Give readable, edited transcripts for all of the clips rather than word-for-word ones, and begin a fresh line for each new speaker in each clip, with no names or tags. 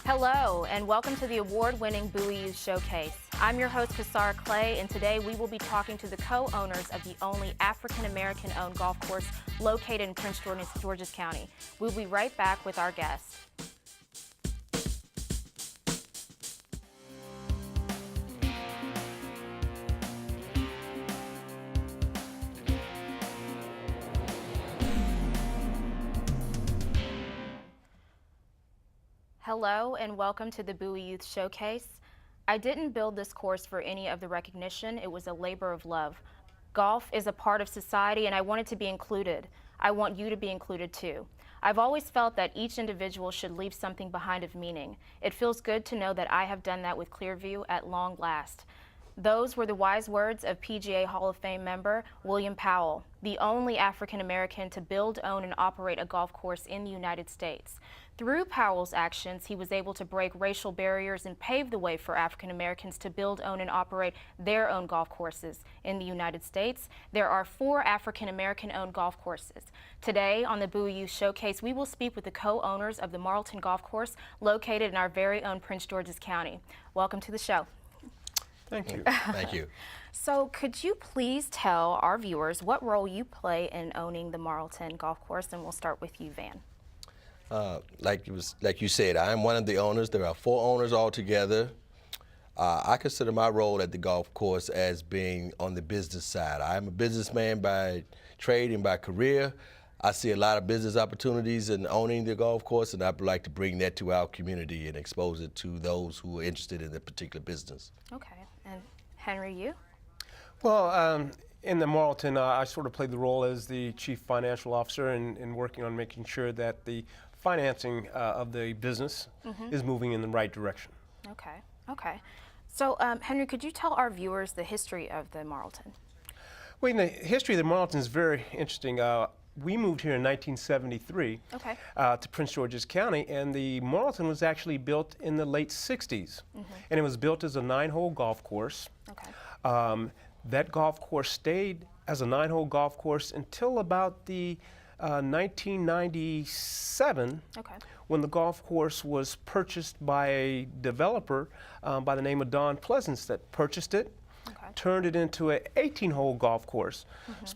Hello, and welcome to the award-winning Bowie Youth Showcase. I'm your host, Kashara Clay, and today we will be talking to the co-owners of the only African-American-owned golf course located in Prince George's County. We'll be right back with our guests. Hello and welcome to the Bowie Youth Showcase. I didn't build this course for any of the recognition. It was a labor of love. Golf is a part of society and I wanted to be included. I want you to be included too. I've always felt that each individual should leave something behind of meaning. It feels good to know that I have done that with Clearview at long last. Those were the wise words of PGA Hall of Fame member William Powell, the only African American to build, own, and operate a golf course in the United States. Through Powell's actions, he was able to break racial barriers and pave the way for African Americans to build, own, and operate their own golf courses in the United States. There are 4 African American owned golf courses. Today on the Bowie Youth Showcase, we will speak with the co-owners of the Marlton Golf Course located in our very own Prince George's County. Welcome to the show.
Thank you.
Thank you.
So could you please tell our viewers what role you play in owning the Marlton Golf Course? And we'll start with you, Van.
Like you said, I'm one of the owners. There are 4 owners altogether. I consider my role at the golf course as being on the business side. I'm a businessman by trade and by career. I see a lot of business opportunities in owning the golf course, and I'd like to bring that to our community and expose it to those who are interested in the particular business.
Okay. And Henry, you?
Well, in the Marlton, I sort of played the role as the chief financial officer and working on making sure that the financing of the business is moving in the right direction.
Okay. Okay. So, Henry, could you tell our viewers the history of the Marlton?
Well, the history of the Marlton is very interesting. We moved here in 1973 to Prince George's County, and the Marlton was actually built in the late 60s. And it was built as a 9-hole golf course.
Okay.
That golf course stayed as a 9-hole golf course until about the 1997, when the golf course was purchased by a developer by the name of Don Pleasance that purchased it. Turned it into an 18-hole golf course.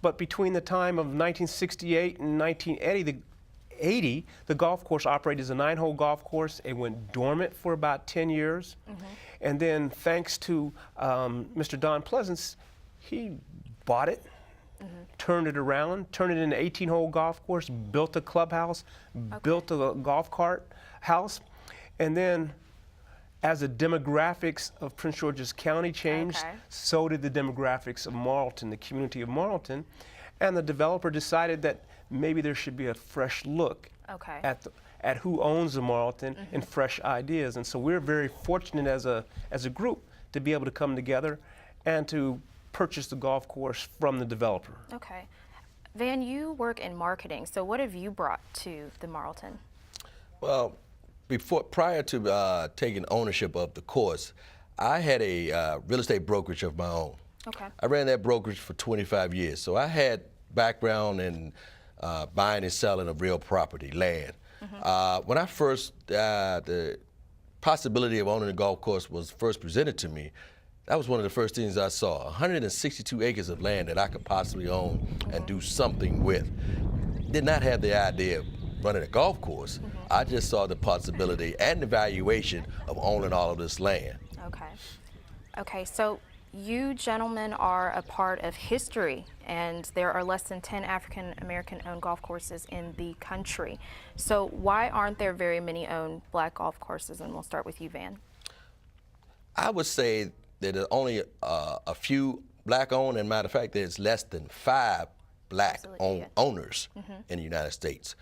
But between the time of 1968 and 1980, the golf course operated as a 9-hole golf course. It went dormant for about 10 years. And then thanks to Mr. Don Pleasance, he bought it, turned it around, turned it into an 18-hole golf course, built a clubhouse, built a golf cart house, and then as the demographics of Prince George's County changed, so did the demographics of Marlton, the community of Marlton, and the developer decided that maybe there should be a fresh look at who owns the Marlton and fresh ideas. And so we're very fortunate as a group to be able to come together and to purchase the golf course from the developer.
Okay. Van, you work in marketing, so what have you brought to the Marlton?
Well, prior to taking ownership of the course, I had a real estate brokerage of my own. I ran that brokerage for 25 years, so I had background in buying and selling of real property, land. When I first, the possibility of owning a golf course was first presented to me, that was one of the first things I saw. 162 acres of land that I could possibly own and do something with. Did not have the idea of running a golf course. I just saw the possibility and the valuation of owning all of this land.
Okay, so you gentlemen are a part of history, and there are less than 10 African American owned golf courses in the country. So why aren't there very many owned black golf courses? And we'll start with you, Van.
I would say that there are only a few black owned, and matter of fact, there's less than 5 black owners in the United States.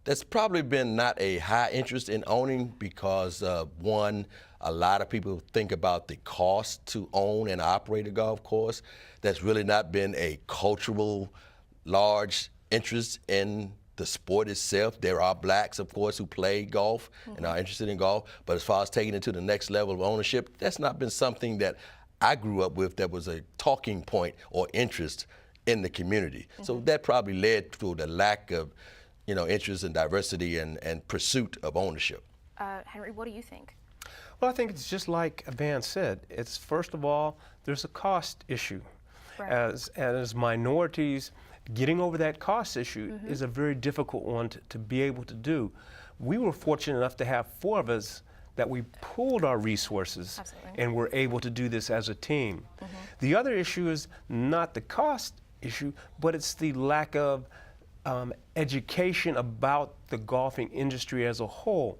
That's probably been not a high interest in owning because, one, a lot of people think about the cost to own and operate a golf course. That's really not been a cultural, large interest in the sport itself. There are blacks, of course, who play golf and are interested in golf, but as far as taking it to the next level of ownership, that's not been something that I grew up with that was a talking point or interest in the community. So that probably led to the lack of interest and diversity and pursuit of ownership.
Henry, what do you think?
Well, I think it's just like Van said. It's first of all, there's a cost issue.
Right.
As minorities, getting over that cost issue is a very difficult one to be able to do. We were fortunate enough to have 4 of us that we pooled our resources
Absolutely.
and were able to do this as a team. The other issue is not the cost issue, but it's the lack of education about the golfing industry as a whole.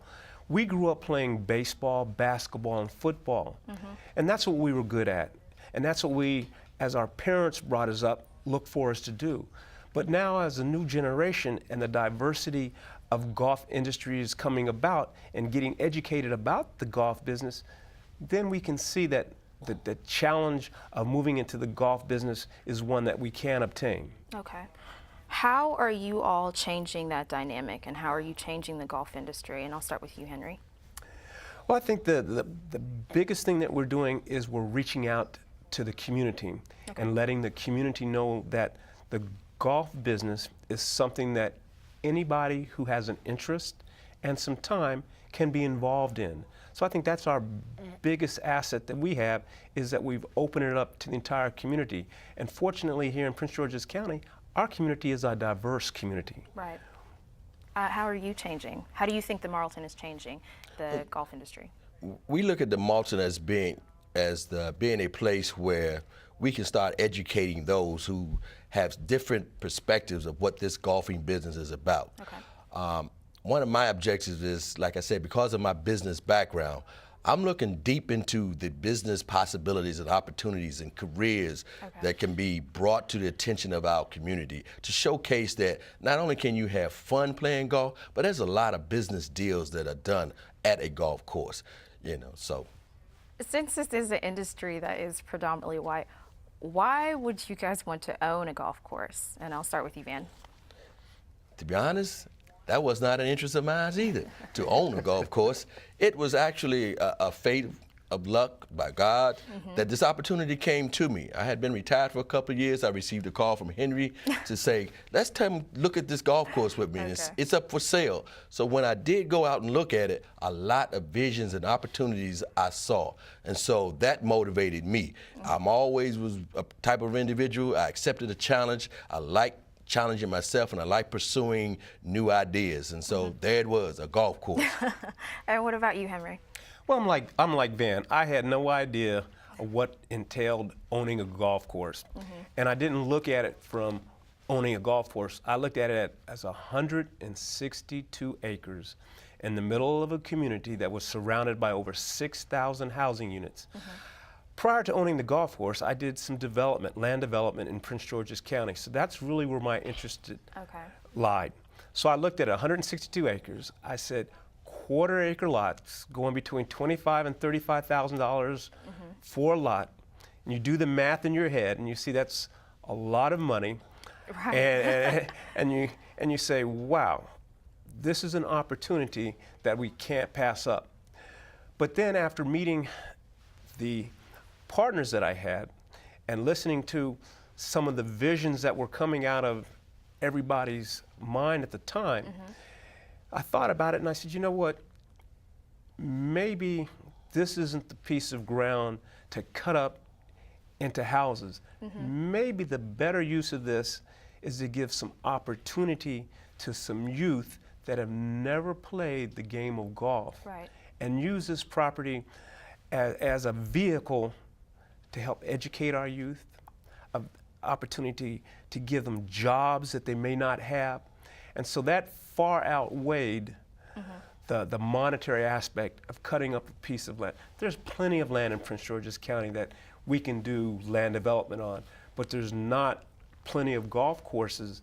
We grew up playing baseball, basketball, and football, and that's what we were good at. And that's what we, as our parents brought us up, look for us to do. But now as a new generation and the diversity of golf industry is coming about and getting educated about the golf business, then we can see that the challenge of moving into the golf business is one that we can obtain.
Okay. How are you all changing that dynamic, and how are you changing the golf industry? And I'll start with you, Henry.
Well, I think the biggest thing that we're doing is we're reaching out to the community and letting the community know that the golf business is something that anybody who has an interest and some time can be involved in. So I think that's our biggest asset that we have, is that we've opened it up to the entire community. And fortunately here in Prince George's County, our community is a diverse community.
Right. How are you changing? How do you think the Marlton is changing the golf industry?
We look at the Marlton as being a place where we can start educating those who have different perspectives of what this golfing business is about.
Okay.
One of my objectives is, like I said, because of my business background, I'm looking deep into the business possibilities and opportunities and careers that can be brought to the attention of our community, to showcase that not only can you have fun playing golf, but there's a lot of business deals that are done at a golf course, so.
Since this is an industry that is predominantly white, why would you guys want to own a golf course? And I'll start with you, Van.
To be honest, that was not an interest of mine either, to own a golf course. It was actually a fate of luck by God that this opportunity came to me. I had been retired for a couple of years. I received a call from Henry to say, let's look at this golf course with me. It's up for sale. So when I did go out and look at it, a lot of visions and opportunities I saw. And so that motivated me. I'm always was a type of individual. I accepted a challenge. I like challenging myself, and I like pursuing new ideas. And so there it was, a golf course.
And what about you, Henry?
Well, I'm like Van. I had no idea of what entailed owning a golf course. And I didn't look at it from owning a golf course. I looked at it as 162 acres in the middle of a community that was surrounded by over 6,000 housing units. Prior to owning the golf course, I did some land development in Prince George's County. So that's really where my interest lied. So I looked at 162 acres. I said, quarter-acre lots going between $25,000 and $35,000 for a lot. And you do the math in your head, and you see that's a lot of money. Right. And you say, wow, this is an opportunity that we can't pass up. But then after meeting the partners that I had and listening to some of the visions that were coming out of everybody's mind at the time, I thought about it and I said, you know what, maybe this isn't the piece of ground to cut up into houses. Maybe the better use of this is to give some opportunity to some youth that have never played the game of golf, and use this property as a vehicle to help educate our youth, an opportunity to give them jobs that they may not have. And so that far outweighed the monetary aspect of cutting up a piece of land. There's plenty of land in Prince George's County that we can do land development on, but there's not plenty of golf courses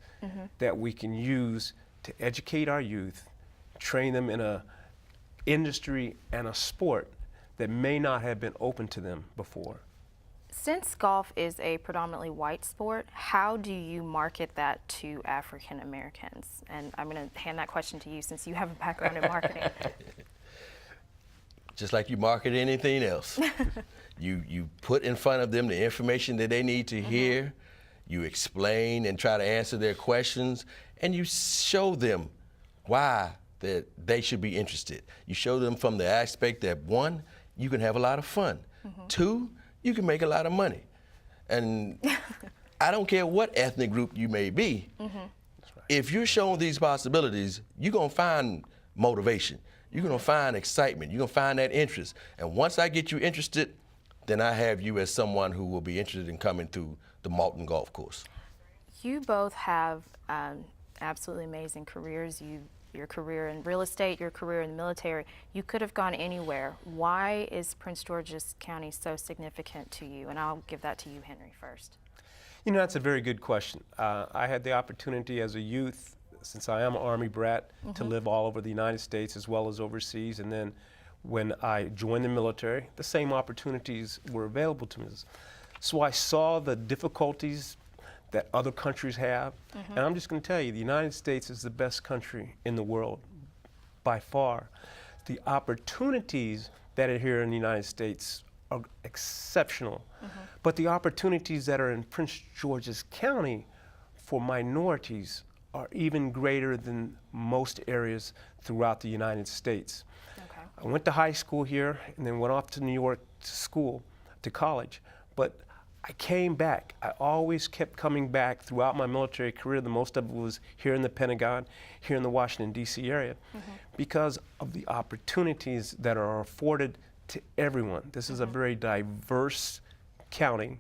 that we can use to educate our youth, train them in a industry and a sport that may not have been open to them before.
Since golf is a predominantly white sport, how do you market that to African Americans? And I'm going to hand that question to you since you have a background in marketing.
Just like you market anything else. You put in front of them the information that they need to hear, you explain and try to answer their questions, and you show them why that they should be interested. You show them from the aspect that, one, you can have a lot of fun. Two, you can make a lot of money. And I don't care what ethnic group you may be, if you're shown these possibilities, you're gonna find motivation. You're gonna find excitement. You're gonna find that interest. And once I get you interested, then I have you as someone who will be interested in coming to the Marlton Golf Course.
You both have absolutely amazing careers. Your career in real estate, your career in the military. You could have gone anywhere. Why is Prince George's County so significant to you? And I'll give that to you, Henry, first.
You know, that's a very good question. I had the opportunity as a youth, since I am an Army brat, to live all over the United States as well as overseas. And then when I joined the military, the same opportunities were available to me. So I saw the difficulties that other countries have. And I'm just going to tell you, the United States is the best country in the world by far. The opportunities that are here in the United States are exceptional. But the opportunities that are in Prince George's County for minorities are even greater than most areas throughout the United States.
Okay.
I went to high school here and then went off to New York to college. But I came back. I always kept coming back throughout my military career. The most of it was here in the Pentagon, here in the Washington, D.C. area, because of the opportunities that are afforded to everyone. This is a very diverse county,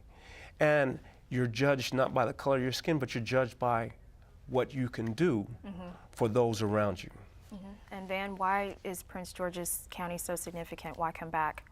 and you're judged not by the color of your skin, but you're judged by what you can do for those around you.
And Van, why is Prince George's County so significant? Why come back?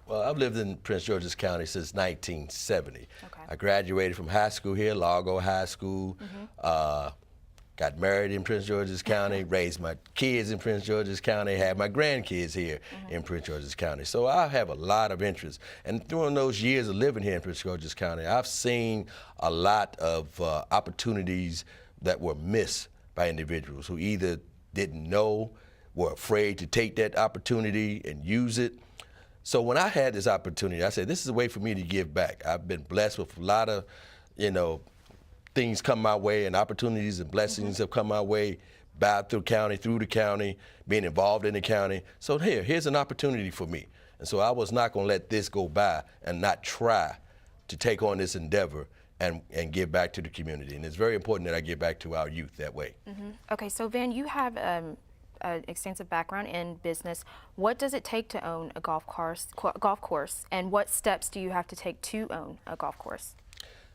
Well, I've lived in Prince George's County since 1970.
Okay.
I graduated from high school here, Largo High School, got married in Prince George's County, raised my kids in Prince George's County, had my grandkids here in Prince George's County. So I have a lot of interest. And during those years of living here in Prince George's County, I've seen a lot of opportunities that were missed by individuals who either didn't know, were afraid to take that opportunity and use it. So when I had this opportunity, I said, this is a way for me to give back. I've been blessed with a lot of, things come my way, and opportunities and blessings have come my way, through the county, being involved in the county. So here's an opportunity for me. And so I was not gonna let this go by and not try to take on this endeavor and give back to the community. And it's very important that I give back to our youth that way.
Okay, so Van, you have an extensive background in business. What does it take to own a golf course, and what steps do you have to take to own a golf course?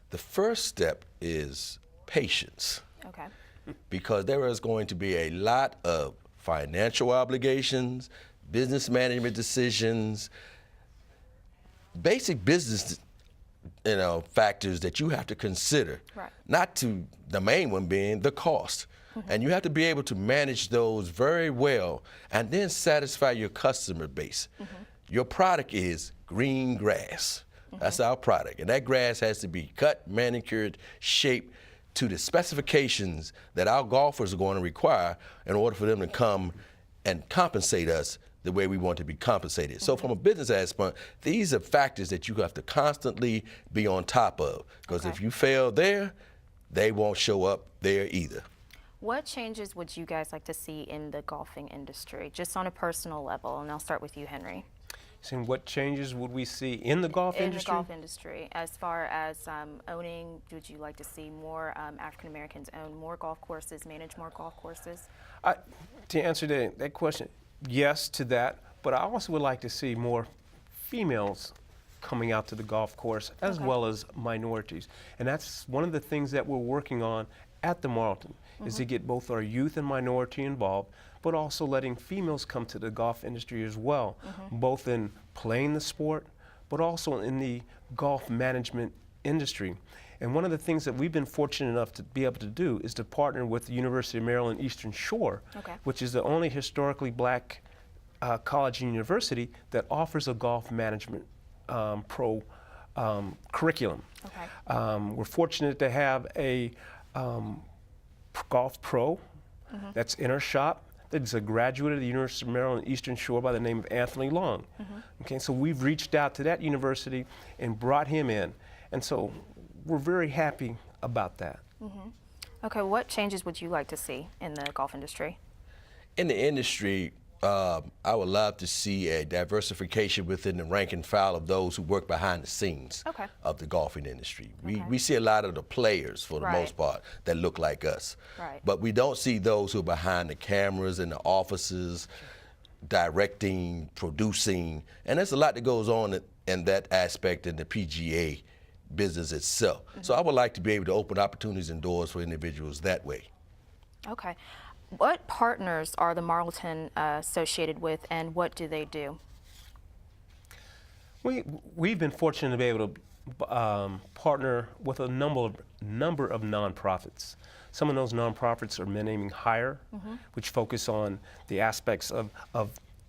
The first step is patience.
Okay.
Because there is going to be a lot of financial obligations, business management decisions, basic business factors that you have to consider.
Right.
Not to the main one being the cost. And you have to be able to manage those very well and then satisfy your customer base. Your product is green grass. That's our product. And that grass has to be cut, manicured, shaped to the specifications that our golfers are going to require in order for them to come and compensate us the way we want to be compensated. So from a business aspect, these are factors that you have to constantly be on top of. Because if you fail there, they won't show up there either.
What changes would you guys like to see in the golfing industry, just on a personal level? And I'll start with you, Henry.
So what changes would we see in the golf industry?
In the golf industry, as far as owning, would you like to see more African Americans own more golf courses, manage more golf courses?
To answer that question, yes to that, but I also would like to see more females coming out to the golf course, as well as minorities. And that's one of the things that we're working on at the Marlton, is to get both our youth and minority involved, but also letting females come to the golf industry as well, both in playing the sport, but also in the golf management industry. And one of the things that we've been fortunate enough to be able to do is to partner with the University of Maryland Eastern Shore, which is the only historically black college and university that offers a golf management curriculum. We're fortunate to have a golf pro that's in our shop. That's a graduate of the University of Maryland Eastern Shore by the name of Anthony Long. Okay, so we've reached out to that university and brought him in. And so we're very happy about that.
Okay, what changes would you like to see in the golf industry?
In the industry, I would love to see a diversification within the rank and file of those who work behind the scenes of the golfing industry. We see a lot of the players, for the most part, that look like us. But we don't see those who are behind the cameras in the offices, directing, producing, and there's a lot that goes on in that aspect in the PGA business itself. So I would like to be able to open opportunities and doors for individuals that way.
Okay. What partners are the Marlton associated with, and what do they do?
We've been fortunate to be able to partner with a number of nonprofits. Some of those nonprofits are Men Aiming Higher, which focus on the aspects of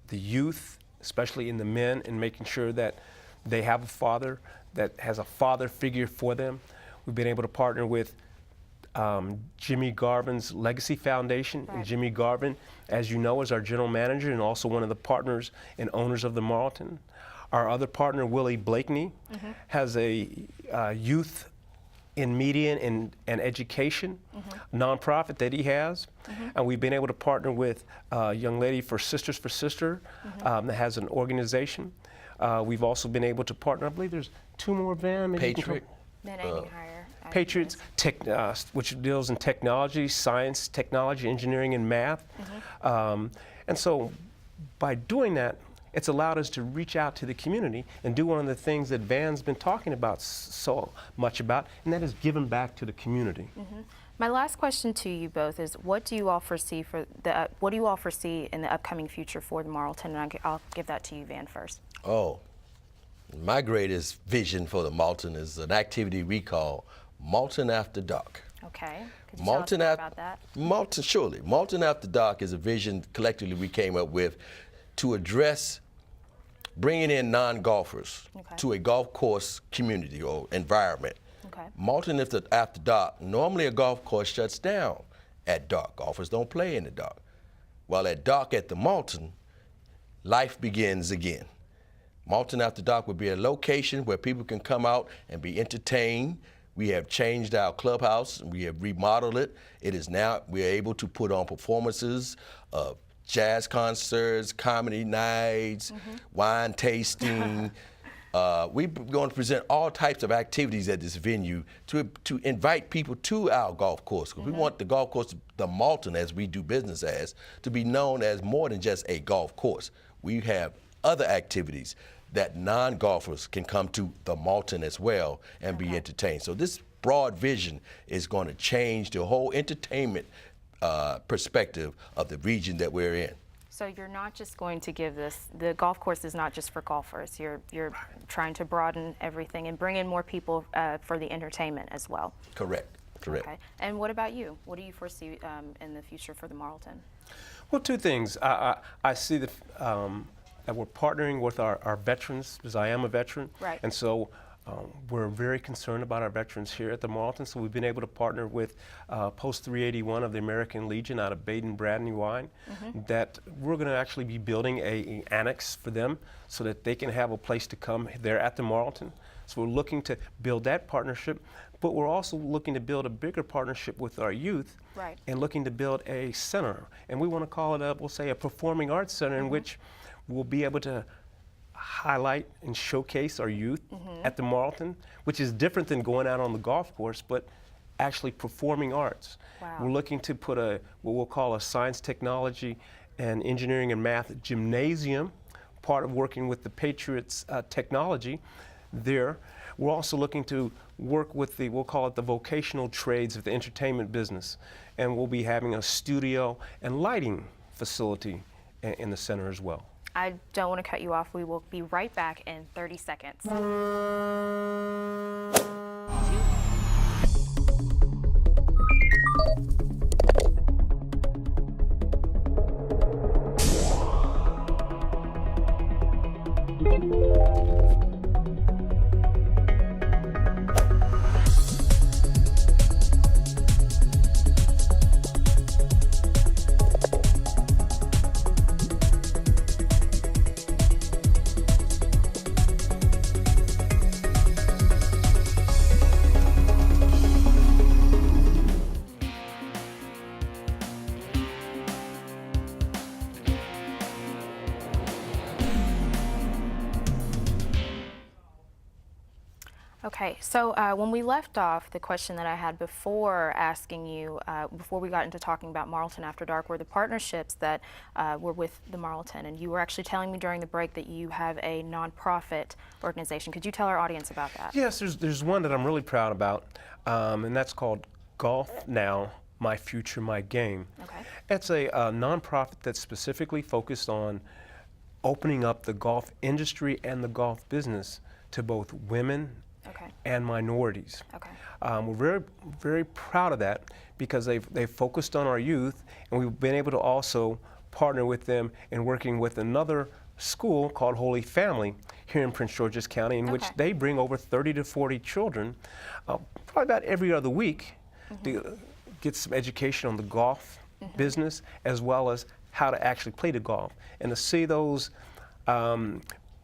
the youth, especially in the men, and making sure that they have a father that has a father figure for them. We've been able to partner with Jimmy Garvin's Legacy Foundation. And Jimmy Garvin, as you know, is our general manager and also one of the partners and owners of the Marlton. Our other partner, Willie Blakeney, has a youth in media and education nonprofit that he has. And we've been able to partner with a young lady for Sisters for Sister that has an organization. We've also been able to partner, I believe there's two more, Van.
Patriot.
Men Aiming Higher.
Patriots, which deals in technology, science, technology, engineering, and math. And so by doing that, it's allowed us to reach out to the community and do one of the things that Van's been talking about so much about, and that is giving back to the community.
My last question to you both is, what do you all foresee in the upcoming future for the Marlton? And I'll give that to you, Van, first.
Oh, my greatest vision for the Marlton is an activity we call Marlton After Dark.
Okay. Could you tell us more about that?
Marlton After Dark is a vision collectively we came up with to address bringing in non-golfers to a golf course community or environment. Marlton After Dark, normally a golf course shuts down at dark. Golfers don't play in the dark. While at dark at the Marlton, life begins again. Marlton After Dark would be a location where people can come out and be entertained. We have changed our clubhouse, and we have remodeled it. It is now, we are able to put on performances of jazz concerts, comedy nights, wine tasting. We're going to present all types of activities at this venue to invite people to our golf course. We want the golf course, the Marlton, as we do business as, to be known as more than just a golf course. We have other activities that non-golfers can come to the Marlton as well and be entertained. So this broad vision is going to change the whole entertainment perspective of the region that we're in.
So you're not just going to give this, the golf course is not just for golfers. You're trying to broaden everything and bring in more people for the entertainment as well.
Correct.
Okay. And what about you? What do you foresee in the future for the Marlton?
Well, two things. I see that we're partnering with our veterans, because I am a veteran. And so we're very concerned about our veterans here at the Marlton. So we've been able to partner with Post 381 of the American Legion out of Baden-Brandywine, that we're going to actually be building an annex for them so that they can have a place to come there at the Marlton. So we're looking to build that partnership, but we're also looking to build a bigger partnership with our youth and looking to build a center. And we want to call it we'll say a performing arts center in which we'll be able to highlight and showcase our youth at the Marlton, which is different than going out on the golf course, but actually performing arts. We're looking to put what we'll call a science, technology, and engineering and math gymnasium, part of working with the Patriots technology there. We're also looking to work with we'll call it the vocational trades of the entertainment business, and we'll be having a studio and lighting facility in the center as well.
I don't want to cut you off. We will be right back in 30 seconds. Okay, so when we left off, the question that I had before asking you, before we got into talking about Marlton After Dark, were the partnerships that were with the Marlton. And you were actually telling me during the break that you have a nonprofit organization. Could you tell our audience about that?
Yes, there's one that I'm really proud about, and that's called Golf Now, My Future, My Game.
Okay.
It's a nonprofit that's specifically focused on opening up the golf industry and the golf business to both women and minorities.
Okay.
We're very, very proud of that because they've focused on our youth, and we've been able to also partner with them in working with another school called Holy Family here in Prince George's County, in which they bring over 30 to 40 children, probably about every other week, to get some education on the golf business as well as how to actually play the golf. And to see those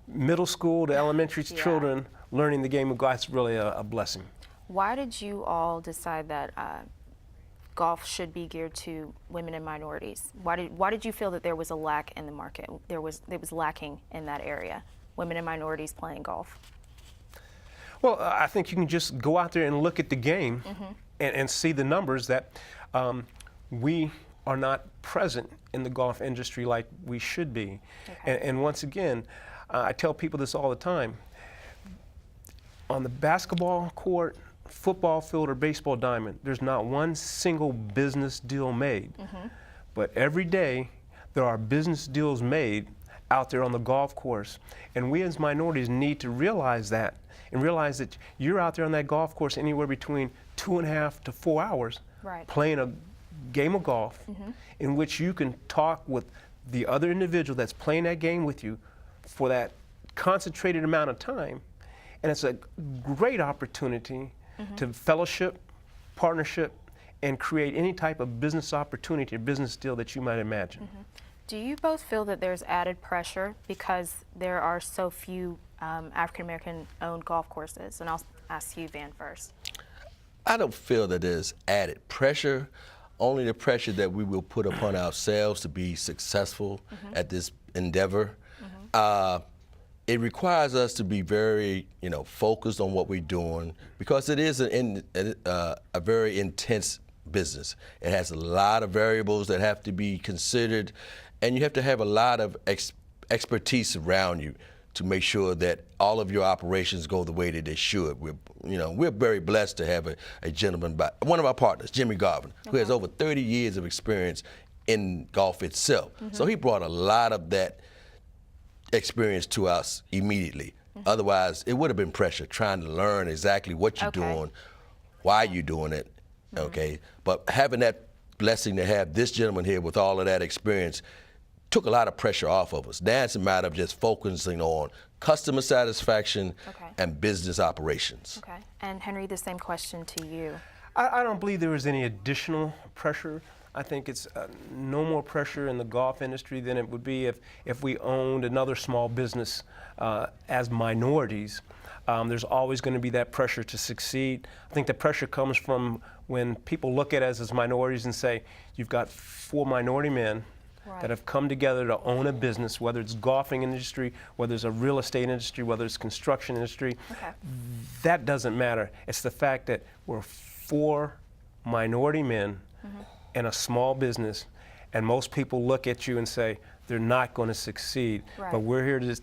middle school to elementary children learning the game of golf is really a blessing.
Why did you all decide that golf should be geared to women and minorities? Why did you feel that there was a lack in the market? It was lacking in that area, women and minorities playing golf?
Well, I think you can just go out there and look at the game and see the numbers that we are not present in the golf industry like we should be. And once again, I tell people this all the time. On the basketball court, football field, or baseball diamond, there's not one single business deal made. But every day, there are business deals made out there on the golf course. And we as minorities need to realize that, and realize that you're out there on that golf course anywhere between 2.5 to 4 hours playing a game of golf in which you can talk with the other individual that's playing that game with you for that concentrated amount of time. And it's a great opportunity to fellowship, partnership, and create any type of business opportunity or business deal that you might imagine.
Do you both feel that there's added pressure because there are so few African American owned golf courses? And I'll ask you, Van, first.
I don't feel that there's added pressure, only the pressure that we will put upon ourselves to be successful at this endeavor. It requires us to be very, focused on what we're doing because it is a very intense business. It has a lot of variables that have to be considered, and you have to have a lot of expertise around you to make sure that all of your operations go the way that they should. We're very blessed to have a gentleman, one of our partners, Jimmy Garvin, who has over 30 years of experience in golf itself. So he brought a lot of that experience to us immediately. Otherwise, it would have been pressure trying to learn exactly what you're doing, why you're doing it, But having that blessing to have this gentleman here with all of that experience took a lot of pressure off of us. Now it's a matter of just focusing on customer satisfaction and business operations.
And Henry, the same question to you.
I don't believe there was any additional pressure. I think it's no more pressure in the golf industry than it would be if we owned another small business as minorities. There's always going to be that pressure to succeed. I think the pressure comes from when people look at us as minorities and say, you've got 4 minority men that have come together to own a business, whether it's golfing industry, whether it's a real estate industry, whether it's construction industry. That doesn't matter. It's the fact that we're 4 minority men in a small business, and most people look at you and say they're not going to succeed. But we're here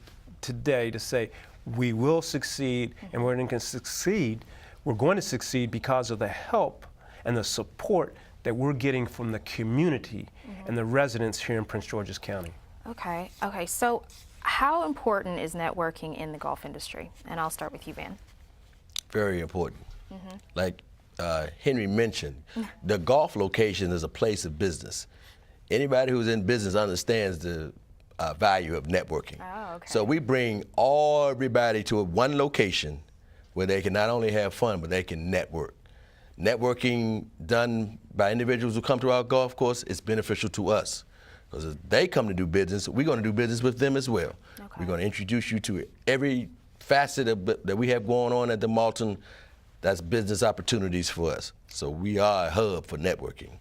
today to say we will succeed, and we're going to succeed. We're going to succeed because of the help and the support that we're getting from the community and the residents here in Prince George's County.
Okay, so how important is networking in the golf industry? And I'll start with you, Van.
Very important. Like Henry mentioned, the golf location is a place of business. Anybody who's in business understands the value of networking. So we bring everybody to one location where they can not only have fun, but they can network. Networking done by individuals who come to our golf course is beneficial to us. Because if they come to do business, we're going to do business with them as well. We're going to introduce you to every facet that we have going on at the Marlton. That's business opportunities for us. So we are a hub for networking.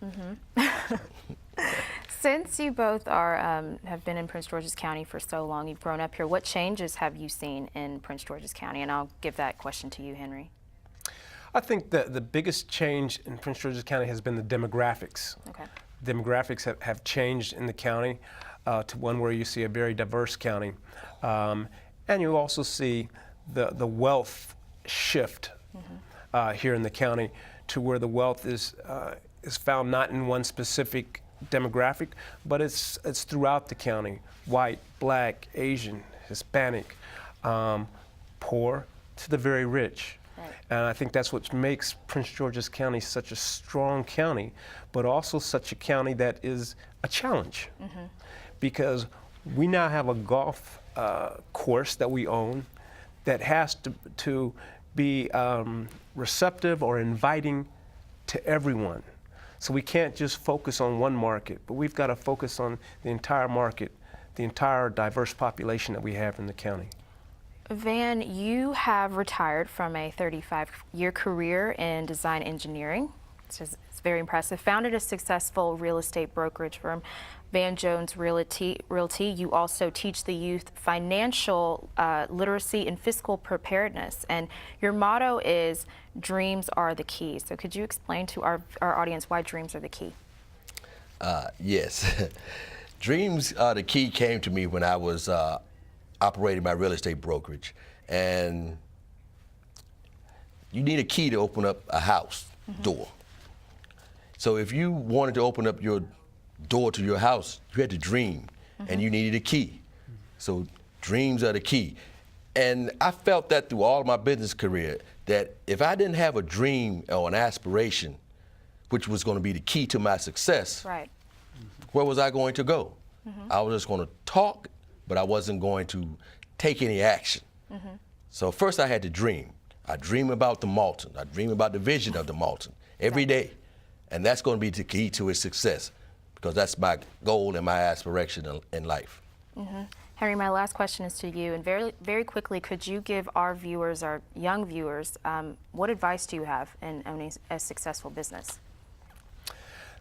Since you both are have been in Prince George's County for so long, you've grown up here, what changes have you seen in Prince George's County? And I'll give that question to you, Henry.
I think the biggest change in Prince George's County has been the demographics.
Okay.
Demographics have changed in the county to one where you see a very diverse county. And you also see the wealth shift here in the county to where the wealth is found not in one specific demographic, but it's throughout the county: white, black, Asian, Hispanic, poor to the very rich.
Right.
And I think that's what makes Prince George's County such a strong county, but also such a county that is a challenge. Because we now have a golf course that we own that has to be receptive or inviting to everyone. So we can't just focus on one market, but we've got to focus on the entire market, the entire diverse population that we have in the county.
Van, you have retired from a 35-year career in design engineering. It's very impressive. Founded a successful real estate brokerage firm, Van Jones Realty. You also teach the youth financial literacy and fiscal preparedness. And your motto is, dreams are the key. So could you explain to our audience why dreams are the key?
Yes. Dreams are the key came to me when I was operating my real estate brokerage. And you need a key to open up a house door. So if you wanted to open up your door to your house, you had to dream, and you needed a key. So dreams are the key. And I felt that through all of my business career, that if I didn't have a dream or an aspiration, which was going to be the key to my success,
Right.
where was I going to go? I was just going to talk, but I wasn't going to take any action. So first I had to dream. I dream about the Marlton. I dream about the vision of the Marlton every day. And that's going to be the key to its success, because that's my goal and my aspiration in life.
Henry, my last question is to you, and very, very quickly, could you give our viewers, our young viewers, what advice do you have in owning a successful business?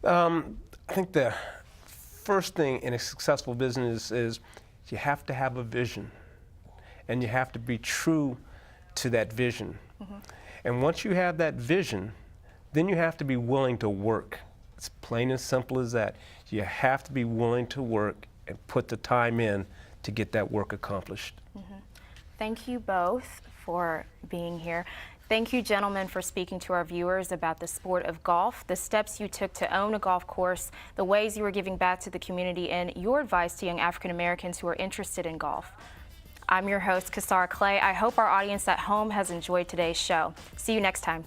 I think the first thing in a successful business is you have to have a vision, and you have to be true to that vision. And once you have that vision, then you have to be willing to work. It's plain and simple as that. You have to be willing to work and put the time in to get that work accomplished.
Thank you both for being here. Thank you, gentlemen, for speaking to our viewers about the sport of golf, the steps you took to own a golf course, the ways you were giving back to the community, and your advice to young African Americans who are interested in golf. I'm your host, Kashara Clay. I hope our audience at home has enjoyed today's show. See you next time.